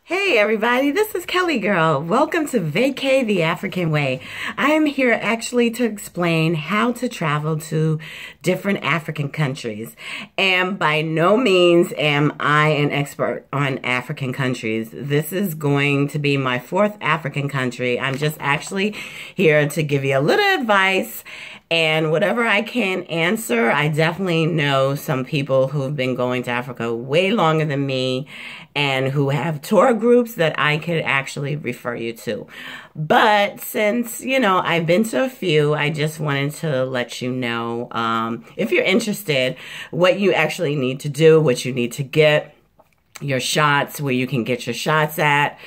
Hey everybody, this is Kelly Girl. Welcome to Vacay the African Way. I am here actually to explain how to travel to different African countries. And by no means am I an expert on African countries. This is going to be my fourth African country. I'm just actually here to give you a little advice, and whatever I can answer. I definitely know some people who've been going to Africa way longer than me and who have tour groups that I could actually refer you to. But since, I've been to a few, I just wanted to let you know, if you're interested, what you actually need to do, what you need to get, your shots, where you can get your shots at,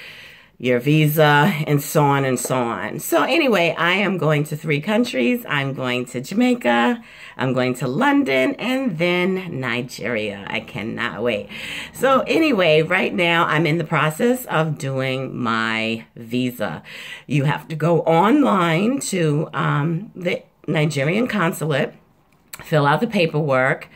your visa, and so on and so on. So anyway, I am going to 3 countries. I'm going to Jamaica, I'm going to London, and then Nigeria. I cannot wait. So anyway, right now I'm in the process of doing my visa. You have to go online to the Nigerian consulate, fill out the paperwork.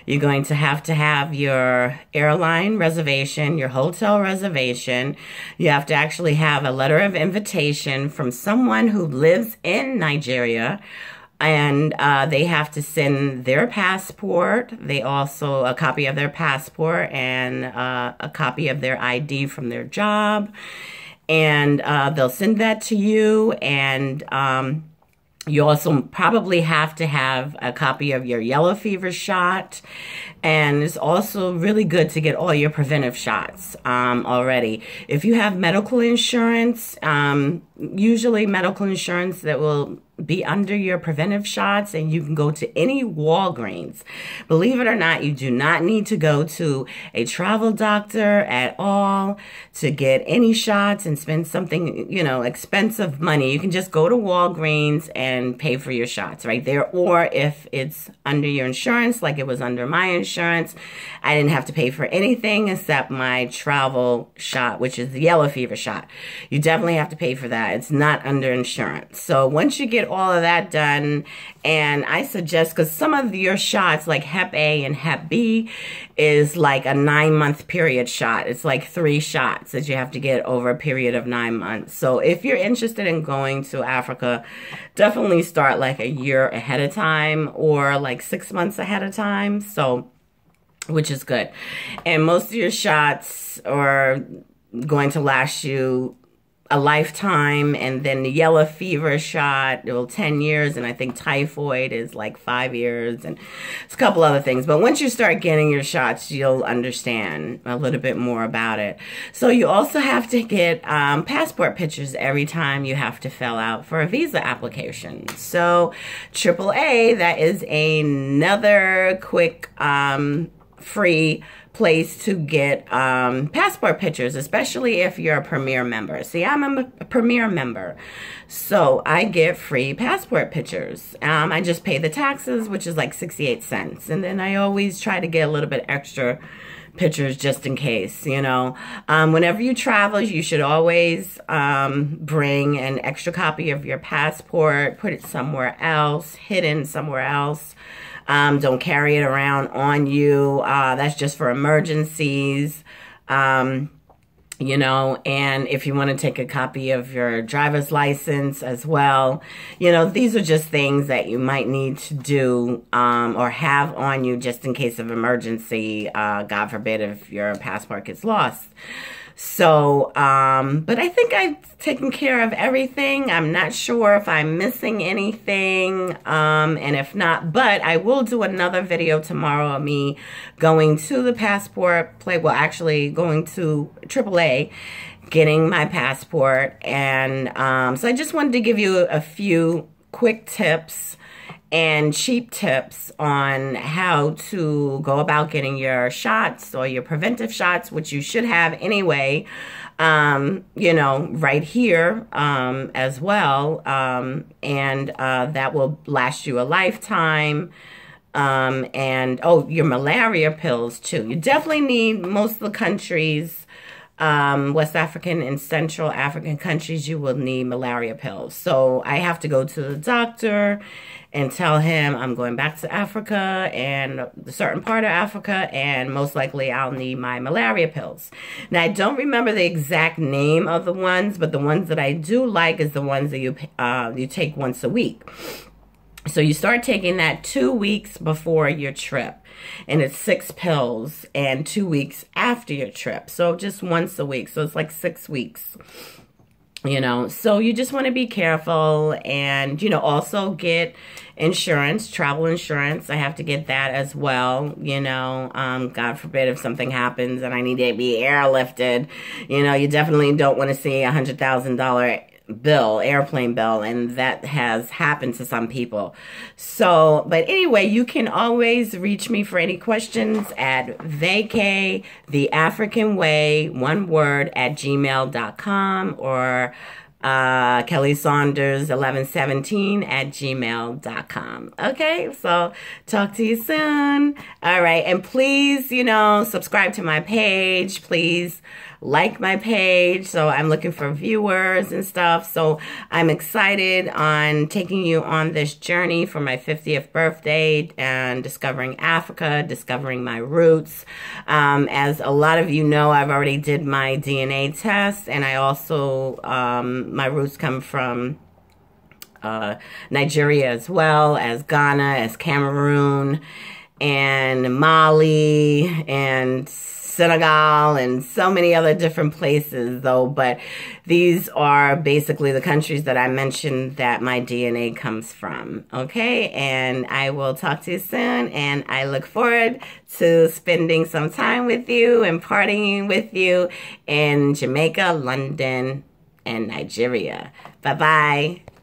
You're going to have your airline reservation, your hotel reservation. You have to actually have a letter of invitation from someone who lives in Nigeria. And they have to send their passport. They also, a copy of their passport and a copy of their ID from their job. And they'll send that to you. And you also probably have to have a copy of your yellow fever shot. And it's also really good to get all your preventive shots already. If you have medical insurance, usually medical insurance that will be under your preventive shots, and you can go to any Walgreens. Believe it or not, you do not need to go to a travel doctor at all to get any shots and spend something, expensive money. You can just go to Walgreens and pay for your shots right there. Or if it's under your insurance, like it was under my insurance, I didn't have to pay for anything except my travel shot, which is the yellow fever shot. You definitely have to pay for that. It's not under insurance. So once you get all of that done, and I suggest, because some of your shots like Hep A and Hep B is like a 9-month period shot. It's like 3 shots that you have to get over a period of 9 months. So if you're interested in going to Africa, definitely start like a year ahead of time or like 6 months ahead of time. So, which is good. And most of your shots are going to last you a lifetime, and then the yellow fever shot, 10 years, and I think typhoid is like 5 years, and it's a couple other things. But once you start getting your shots, you'll understand a little bit more about it. So you also have to get passport pictures every time you have to fill out for a visa application. So AAA, that is another quick free place to get passport pictures, especially if you're a Premier member. See, I'm a Premier member, so I get free passport pictures. I just pay the taxes, which is like 68 cents, and then I always try to get a little bit extra pictures just in case, Whenever you travel, you should always bring an extra copy of your passport, put it somewhere else, hidden somewhere else. Don't carry it around on you. That's just for emergencies. And if you want to take a copy of your driver's license as well, these are just things that you might need to do, or have on you just in case of emergency, God forbid if your passport gets lost. So, but I think I've taken care of everything. I'm not sure if I'm missing anything, and if not, but I will do another video tomorrow of me going to the passport place, well, actually going to AAA, getting my passport, and so I just wanted to give you a few quick tips and cheap tips on how to go about getting your shots or your preventive shots, which you should have anyway, right here as well. And that will last you a lifetime. And, oh, your malaria pills too. You definitely need, most of the countries West African and Central African countries, you will need malaria pills. So I have to go to the doctor and tell him I'm going back to Africa and a certain part of Africa, and most likely I'll need my malaria pills. Now, I don't remember the exact name of the ones, but the ones that I do like is the ones that you take once a week. So you start taking that 2 weeks before your trip, and it's 6 pills, and 2 weeks after your trip. So just once a week. So it's like 6 weeks. You know, so you just want to be careful and, you know, also get insurance, travel insurance. I have to get that as well. You know, God forbid if something happens and I need to be airlifted, you know, you definitely don't want to see $100,000 bill, airplane bill, and that has happened to some people. So, but anyway, you can always reach me for any questions at vacay, the African way, one word, at gmail.com, or Kelly Saunders 1117 at gmail.com. Okay, so talk to you soon. All right, and please, you know, subscribe to my page. Please like my page. So I'm looking for viewers and stuff. So I'm excited on taking you on this journey for my 50th birthday and discovering Africa, discovering my roots. As a lot of you know, I've already did my DNA test, and I also, my roots come from Nigeria as well as Ghana, as Cameroon, and Mali, and Senegal, and so many other different places though, but these are basically the countries that I mentioned that my DNA comes from. Okay, and I will talk to you soon, and I look forward to spending some time with you and partying with you in Jamaica, London, and Nigeria. Bye-bye.